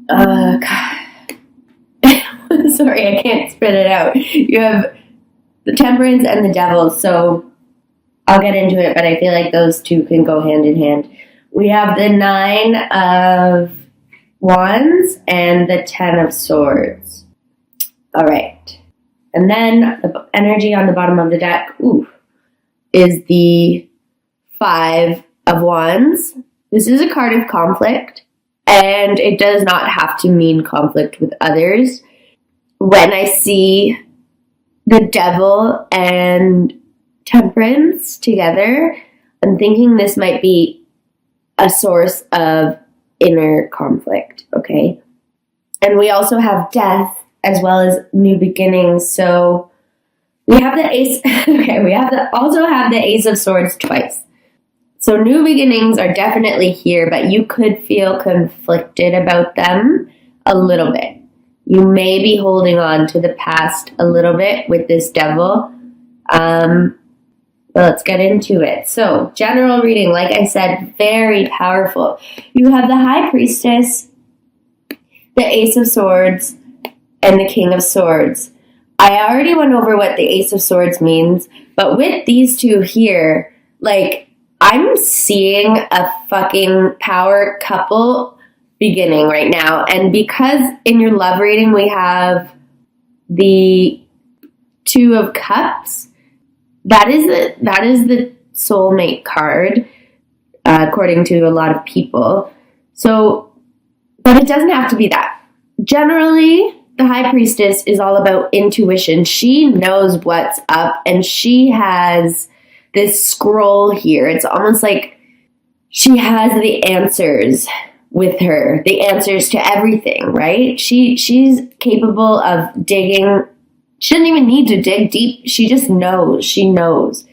God. Sorry, I can't spit it out. You have the Temperance and the Devil, so I'll get into it, but I feel like those two can go hand in hand. We have the 9 of Wands and the 10 of Swords. All right. And then the energy on the bottom of the deck, is the 5 of Wands. This is a card of conflict, and it does not have to mean conflict with others. When I see the Devil and Temperance together, I'm thinking this might be a source of inner conflict, okay? And we also have death as well as new beginnings. So we have the Ace, okay, also have the Ace of Swords twice. So new beginnings are definitely here, but you could feel conflicted about them a little bit. You may be holding on to the past a little bit with this Devil. But let's get into it. So, general reading, like I said, very powerful. You have the High Priestess, the Ace of Swords, and the King of Swords. I already went over what the Ace of Swords means, but with these two here, like, I'm seeing a fucking power couple beginning right now. And because in your love reading we have the 2 of Cups, that is the soulmate card, according to a lot of people. So, but it doesn't have to be that. Generally, the High Priestess is all about intuition. She knows what's up, and she has this scroll here. It's almost like she has the answers with her, the answers to everything, right? She's capable of digging. She doesn't even need to dig deep. She just knows. She knows.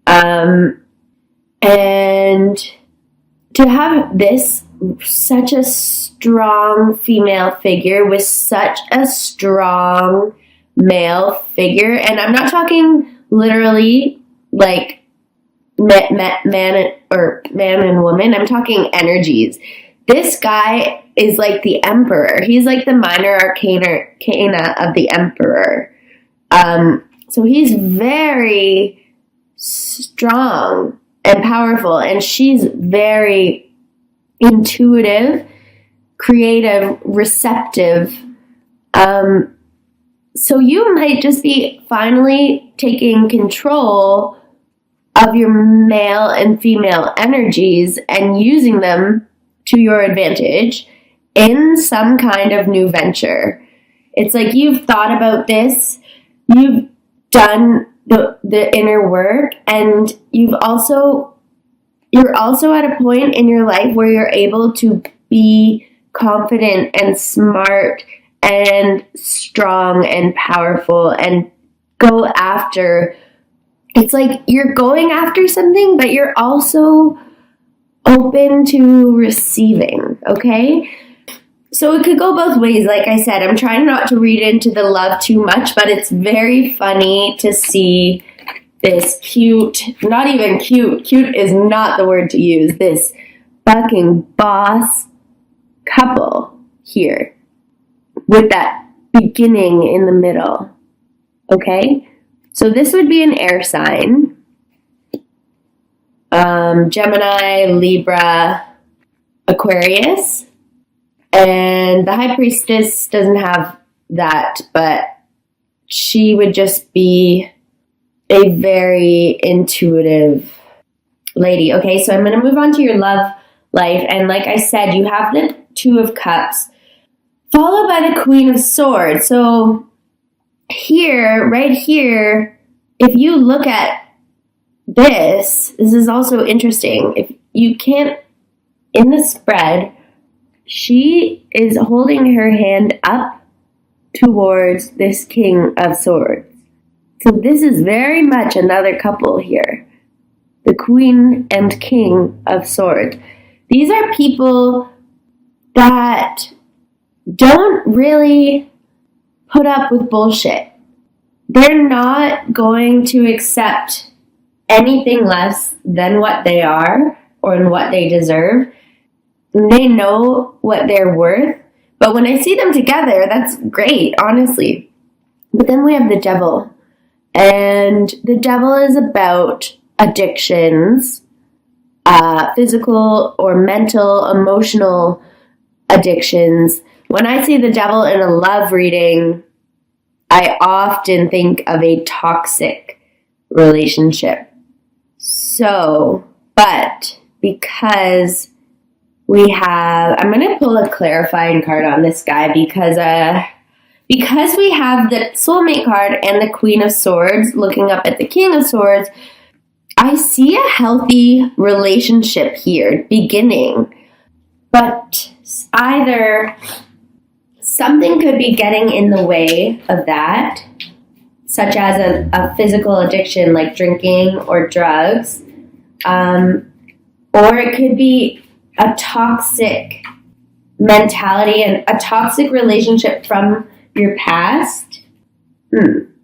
And to have this, such a strong female figure with such a strong male figure, and I'm not talking literally like man and woman. I'm talking energies. This guy is like the Emperor. He's like the minor arcana of the Emperor. So he's very strong and powerful, and she's very intuitive, creative, receptive. So you might just be finally taking control of your male and female energies and using them to your advantage in some kind of new venture. It's like you've thought about this, you've done the inner work, and you're also at a point in your life where you're able to be confident and smart and strong and powerful and go after. It's like you're going after something, but you're also open to receiving, okay? So it could go both ways. Like I said, I'm trying not to read into the love too much, but it's very funny to see this cute, not even cute is not the word to use, this fucking boss couple here with that beginning in the middle, okay? So this would be an air sign. Gemini, Libra, Aquarius. And the High Priestess doesn't have that, but she would just be a very intuitive lady. Okay, so I'm going to move on to your love life. And like I said, you have the 2 of Cups, followed by the Queen of Swords. So here, right here, if you look at this is also interesting. If you can't, in the spread, she is holding her hand up towards this King of Swords. So this is very much another couple here. The Queen and King of Swords. These are people that don't really put up with bullshit. They're not going to accept anything less than what they are or what they deserve. They know what they're worth, But when I see them together, that's great, honestly. But then we have the devil. And the devil is about addictions, physical or mental, emotional addictions. When I see the devil in a love reading, I often think of a toxic relationship. So, but because we have, I'm going to pull a clarifying card on this guy because we have the soulmate card and the Queen of Swords looking up at the King of Swords, I see a healthy relationship here beginning, but either something could be getting in the way of that, such as a physical addiction like drinking or drugs, or it could be a toxic mentality and a toxic relationship from your past.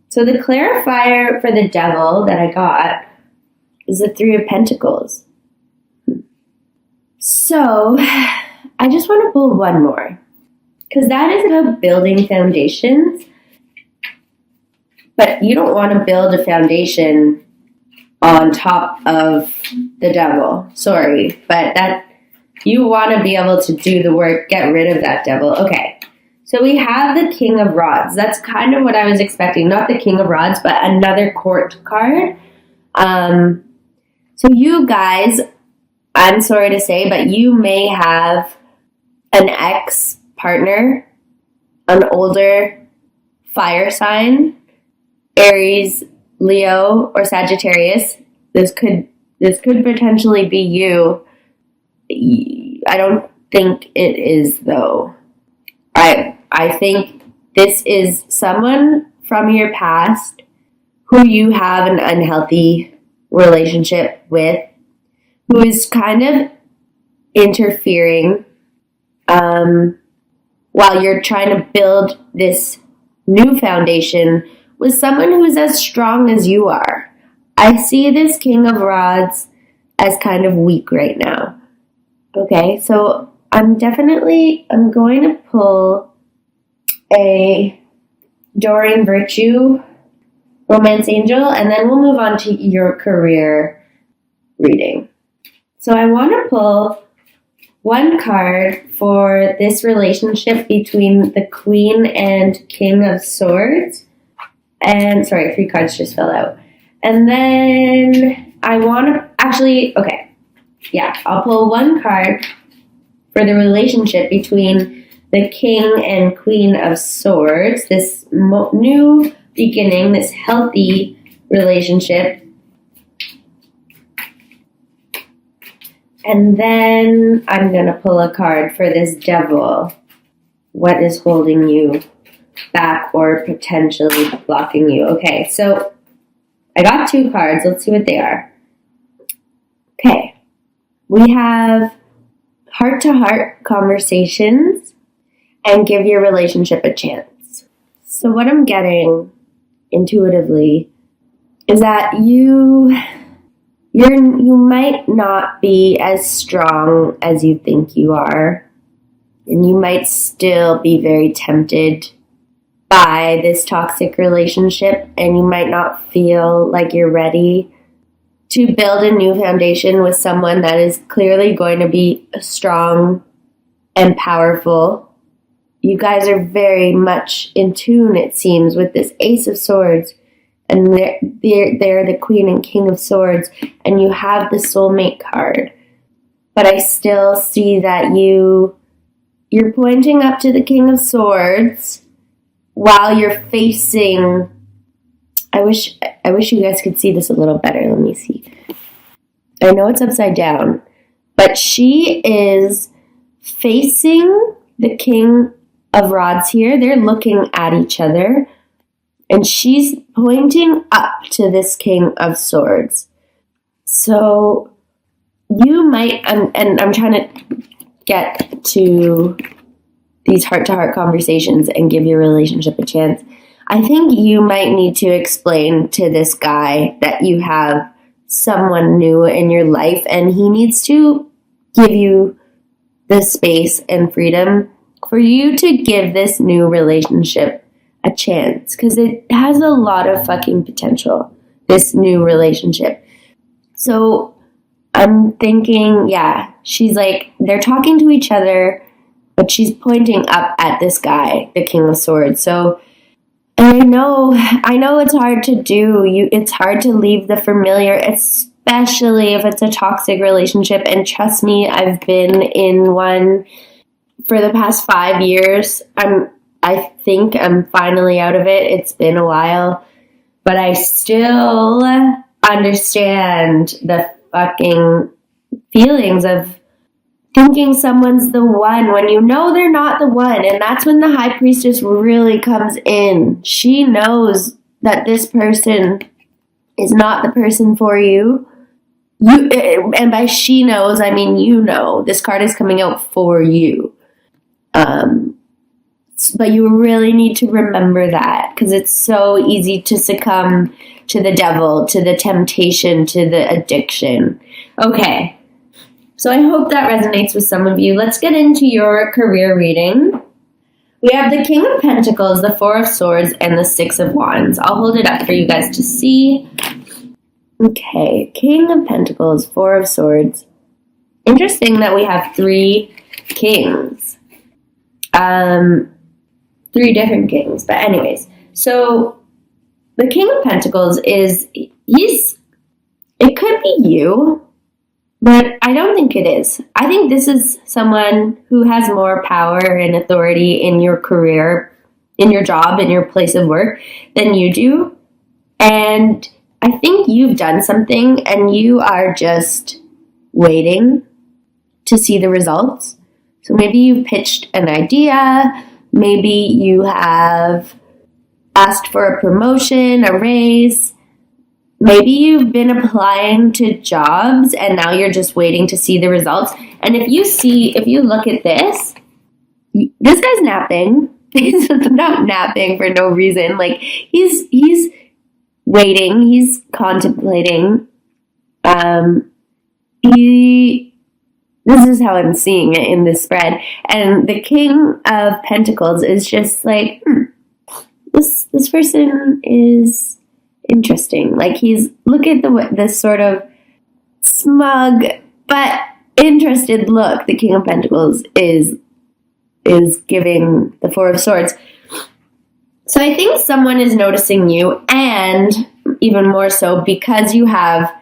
So the clarifier for the devil that I got is the Three of Pentacles. So I just want to pull one more, because that is about building foundations. But you don't want to build a foundation on top of the devil. Sorry, but that you want to be able to do the work, get rid of that devil. Okay, so we have the King of Rods. That's kind of what I was expecting. Not the King of Rods, but another court card. So you guys, I'm sorry to say, but you may have an ex-partner, an older fire sign, Aries, Leo, or Sagittarius. This could potentially be you. I don't think it is, though. I think this is someone from your past who you have an unhealthy relationship with, who is kind of interfering while you're trying to build this new foundation with someone who's as strong as you are. I see this King of Rods as kind of weak right now. Okay, so I'm going to pull a Doreen Virtue Romance Angel, and then we'll move on to your career reading. So I want to pull one card for this relationship between the Queen and King of Swords. And, sorry, 3 cards just fell out. And then I want to, I'll pull one card for the relationship between the King and Queen of Swords, this new beginning, this healthy relationship. And then I'm going to pull a card for this devil. What is holding you back or potentially blocking you? Okay, so I got 2 cards. Let's see what they are. Okay, we have heart-to-heart conversations and give your relationship a chance. So what I'm getting intuitively is that you might not be as strong as you think you are, and you might still be very tempted by this toxic relationship, and you might not feel like you're ready to build a new foundation with someone that is clearly going to be strong and powerful. You guys are very much in tune, it seems, with this Ace of Swords, and they're the Queen and King of Swords, and you have the soulmate card. But I still see that you're pointing up to the King of Swords while you're facing, I wish you guys could see this a little better. Let me see. I know it's upside down, but she is facing the King of Rods here. They're looking at each other, and she's pointing up to this King of Swords. So you might, and I'm trying to get to these heart-to-heart conversations and give your relationship a chance. I think you might need to explain to this guy that you have someone new in your life, and he needs to give you the space and freedom for you to give this new relationship a chance, because it has a lot of fucking potential, this new relationship. So I'm thinking, yeah, she's like, they're talking to each other, but she's pointing up at this guy, the King of Swords. So I know it's hard to do. It's hard to leave the familiar, especially if it's a toxic relationship. And trust me, I've been in one for the past 5 years. I think I'm finally out of it. It's been a while, but I still understand the fucking feelings of thinking someone's the one when you know they're not the one. And that's when the High Priestess really comes in. She knows that this person is not the person for you. And by she knows, I mean you know. This card is coming out for you. But you really need to remember that, because it's so easy to succumb to the devil, to the temptation, to the addiction. Okay. So I hope that resonates with some of you. Let's get into your career reading. We have the King of Pentacles, the Four of Swords, and the Six of Wands. I'll hold it up for you guys to see. Okay, King of Pentacles, Four of Swords. Interesting that we have 3 kings. 3 different kings. But anyways, so the King of Pentacles it could be you, but I don't think it is. I think this is someone who has more power and authority in your career, in your job, in your place of work than you do. And I think you've done something and you are just waiting to see the results. So maybe you pitched an idea, maybe you have asked for a promotion, a raise. Maybe you've been applying to jobs and now you're just waiting to see the results. And if you look at this guy's napping. He's not napping for no reason. Like, he's waiting. He's contemplating. This is how I'm seeing it in this spread. And the King of Pentacles is just like, this person is interesting. Like, look at the sort of smug but interested look the King of Pentacles is giving the Four of Swords. So I think someone is noticing you, and even more so because you have,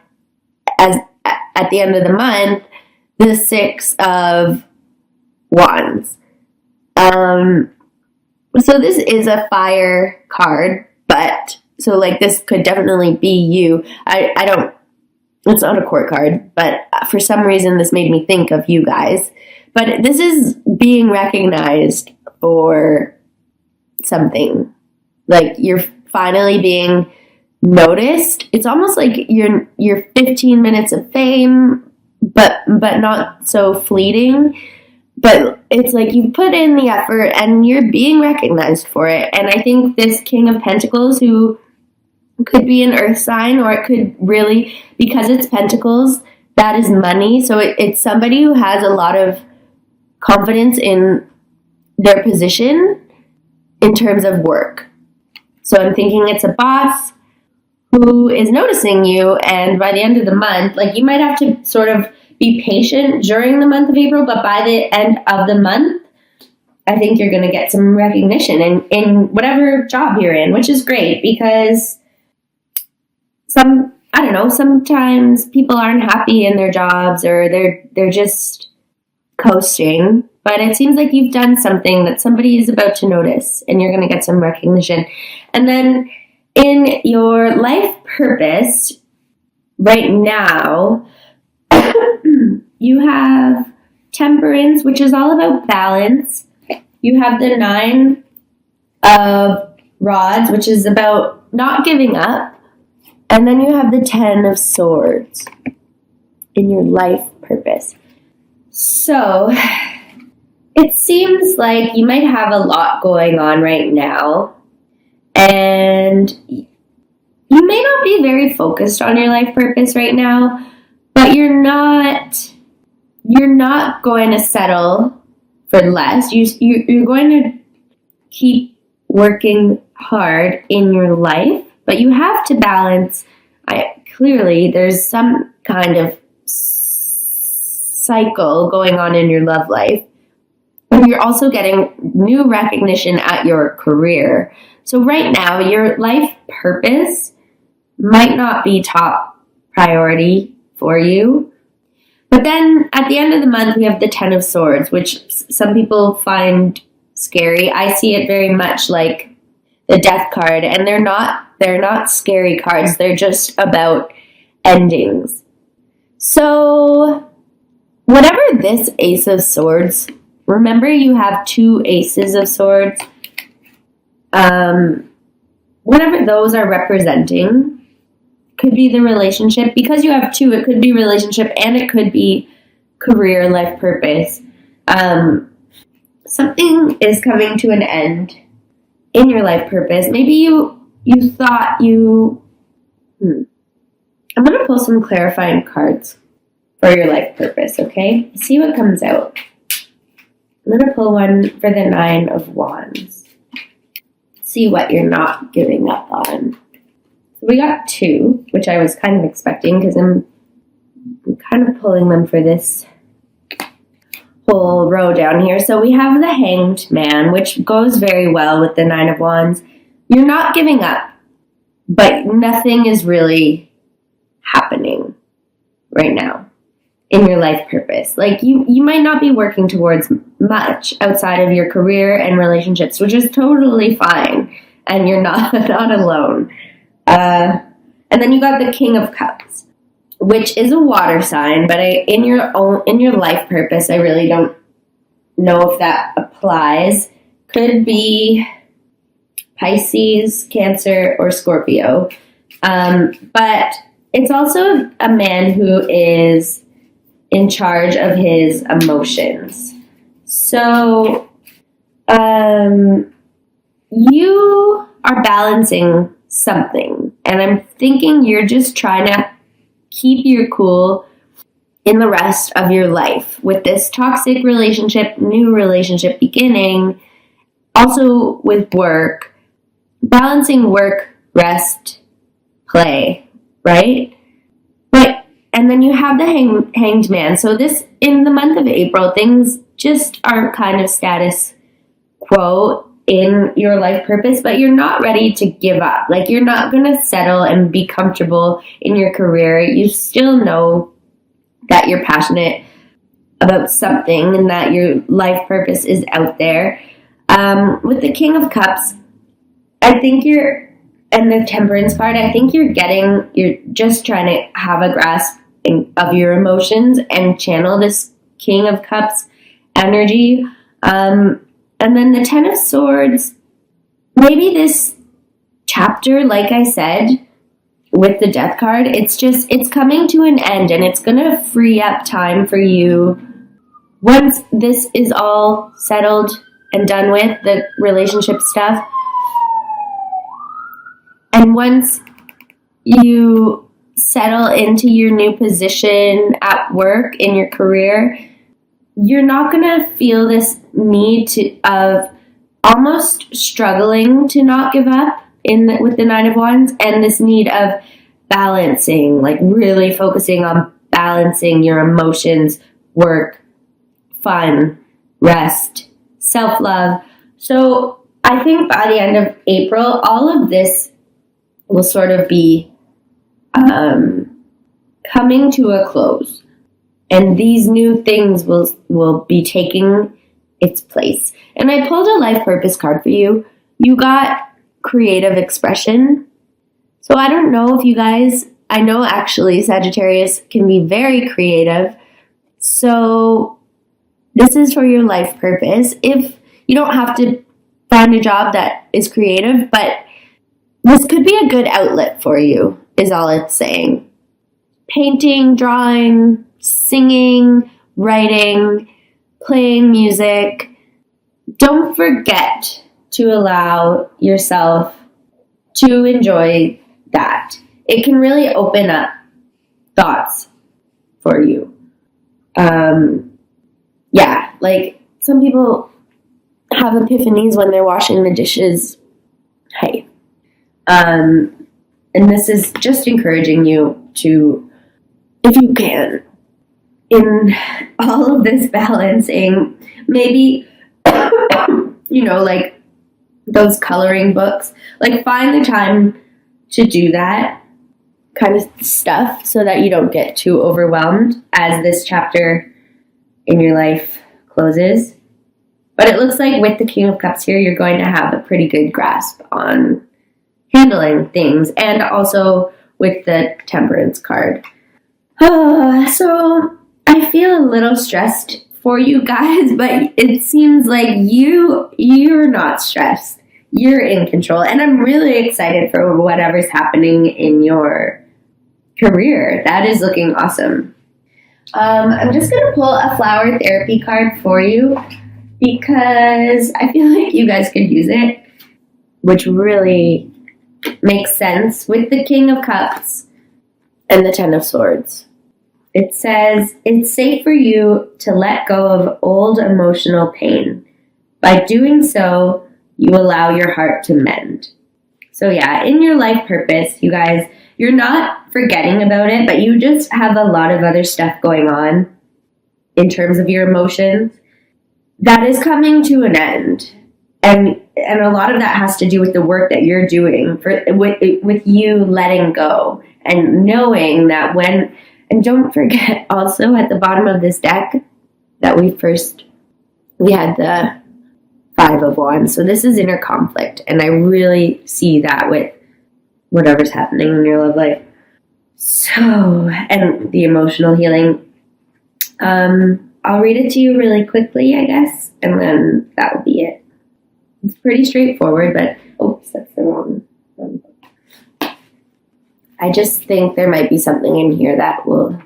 at the end of the month, the Six of Wands. So this is a fire card, but so like this could definitely be you. It's not a court card, but for some reason this made me think of you guys. But this is being recognized for something. Like, you're finally being noticed. It's almost like you're 15 minutes of fame, but not so fleeting. But it's like you put in the effort and you're being recognized for it. And I think this King of Pentacles, who could be an earth sign, or it could really, because it's pentacles, that is money. So it's somebody who has a lot of confidence in their position in terms of work. So I'm thinking it's a boss who is noticing you, and by the end of the month, like, you might have to sort of be patient during the month of April, but by the end of the month, I think you're going to get some recognition in whatever job you're in, which is great, because sometimes people aren't happy in their jobs, or they're just coasting. But it seems like you've done something that somebody is about to notice, and you're going to get some recognition. And then in your life purpose right now, you have Temperance, which is all about balance. You have the Nine of Rods, which is about not giving up. And then you have the Ten of Swords in your life purpose. So it seems like you might have a lot going on right now, and you may not be very focused on your life purpose right now, but you're not going to settle for less. You're going to keep working hard in your life, but you have to balance. Clearly, there's some kind of cycle going on in your love life. And you're also getting new recognition at your career. So right now, your life purpose might not be top priority for you. But then at the end of the month, we have the Ten of Swords, which some people find scary. I see it very much like the Death card, and they're not scary cards. They're just about endings. So whatever this Ace of Swords, remember you have 2 Aces of Swords. Whatever those are representing could be the relationship. Because you have 2, it could be relationship and it could be career, life purpose. Something is coming to an end in your life purpose. Maybe you thought you... I'm going to pull some clarifying cards for your life purpose, okay? See what comes out. I'm going to pull one for the 9 of Wands. See what you're not giving up on. So we got 2, which I was kind of expecting because I'm kind of pulling them for this whole row down here. So we have the Hanged Man, which goes very well with the 9 of Wands. You're not giving up, but nothing is really happening right now in your life purpose. Like you might not be working towards much outside of your career and relationships, which is totally fine, and you're not alone. And then you got the King of Cups, which is a water sign, but in your life purpose, I really don't know if that applies. Could be Pisces, Cancer, or Scorpio. But it's also a man who is in charge of his emotions. So, you are balancing something, and I'm thinking you're just trying to keep your cool in the rest of your life with this toxic relationship, new relationship beginning, also with work, balancing work, rest, play, right? And then you have the Hanged Man. So this, in the month of April, things just are kind of status quo in your life purpose, but you're not ready to give up. Like, you're not going to settle and be comfortable in your career. You still know that you're passionate about something and that your life purpose is out there. With the King of Cups, I think and the Temperance card, I think you're just trying to have a grasp of your emotions and channel this King of Cups energy. And then the Ten of Swords, maybe this chapter, like I said, with the Death card, it's coming to an end, and it's going to free up time for you once this is all settled and done with, the relationship stuff. And once you settle into your new position at work, in your career, you're not going to feel this need of almost struggling to not give up with the 9 of Wands, and this need of balancing, like really focusing on balancing your emotions, work, fun, rest, self-love. So I think by the end of April, all of this will sort of be coming to a close, and these new things will be taking its place. And I pulled a life purpose card for you. You got creative expression. So I don't know if you guys, I know actually Sagittarius can be very creative. So this is for your life purpose. If you don't have to find a job that is creative, but this could be a good outlet for you, is all it's saying. Painting, drawing, singing, writing, playing music. Don't forget to allow yourself to enjoy that. It can really open up thoughts for you. some people have epiphanies when they're washing the dishes. Hey. And this is just encouraging you to, if you can, in all of this balancing, maybe, like those coloring books, like find the time to do that kind of stuff so that you don't get too overwhelmed as this chapter in your life closes. But it looks like with the King of Cups here, you're going to have a pretty good grasp on handling things, and also with the Temperance card. So I feel a little stressed for you guys, but it seems like you're not stressed. You're in control, and I'm really excited for whatever's happening in your career. That is looking awesome. I'm just going to pull a flower therapy card for you because I feel like you guys could use it, which really makes sense with the King of Cups and the Ten of Swords. It says, it's safe for you to let go of old emotional pain. By doing so, you allow your heart to mend. So yeah, in your life purpose, you guys, you're not forgetting about it, but you just have a lot of other stuff going on in terms of your emotions that is coming to an end. And a lot of that has to do with the work that you're doing with you letting go and knowing that when, and don't forget also at the bottom of this deck that we had the Five of Wands. So this is inner conflict, and I really see that with whatever's happening in your love life. So, and the emotional healing. I'll read it to you really quickly, I guess, and then that will be it. It's pretty straightforward, but oops, that's the wrong book. I just think there might be something in here that will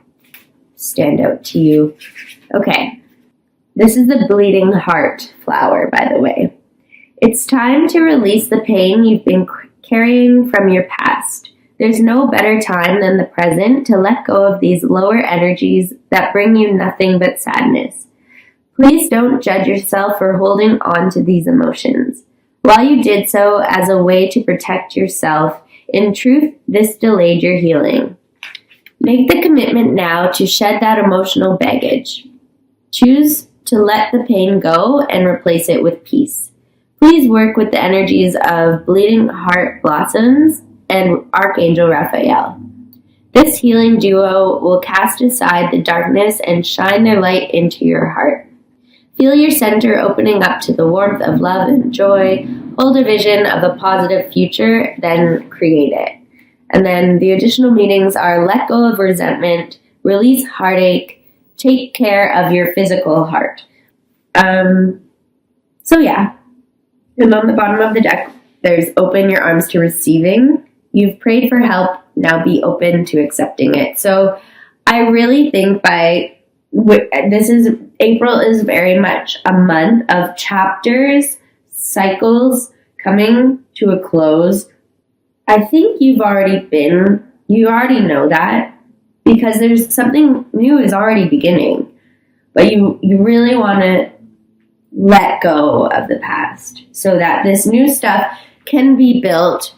stand out to you. Okay. This is the bleeding heart flower, by the way. It's time to release the pain you've been carrying from your past. There's no better time than the present to let go of these lower energies that bring you nothing but sadness. Please don't judge yourself for holding on to these emotions. While you did so as a way to protect yourself, in truth, this delayed your healing. Make the commitment now to shed that emotional baggage. Choose to let the pain go and replace it with peace. Please work with the energies of Bleeding Heart Blossoms and Archangel Raphael. This healing duo will cast aside the darkness and shine their light into your heart. Feel your center opening up to the warmth of love and joy. Hold a vision of a positive future, then create it. And then the additional meanings are let go of resentment, release heartache, take care of your physical heart. So yeah. And on the bottom of the deck, there's open your arms to receiving. You've prayed for help, now be open to accepting it. So I really think April is very much a month of chapters, cycles coming to a close. I think you already know that because there's something new is already beginning, but you really want to let go of the past so that this new stuff can be built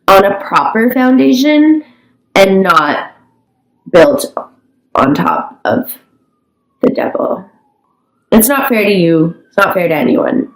on a proper foundation and not built on top of the devil. It's not fair to you. It's not fair to anyone.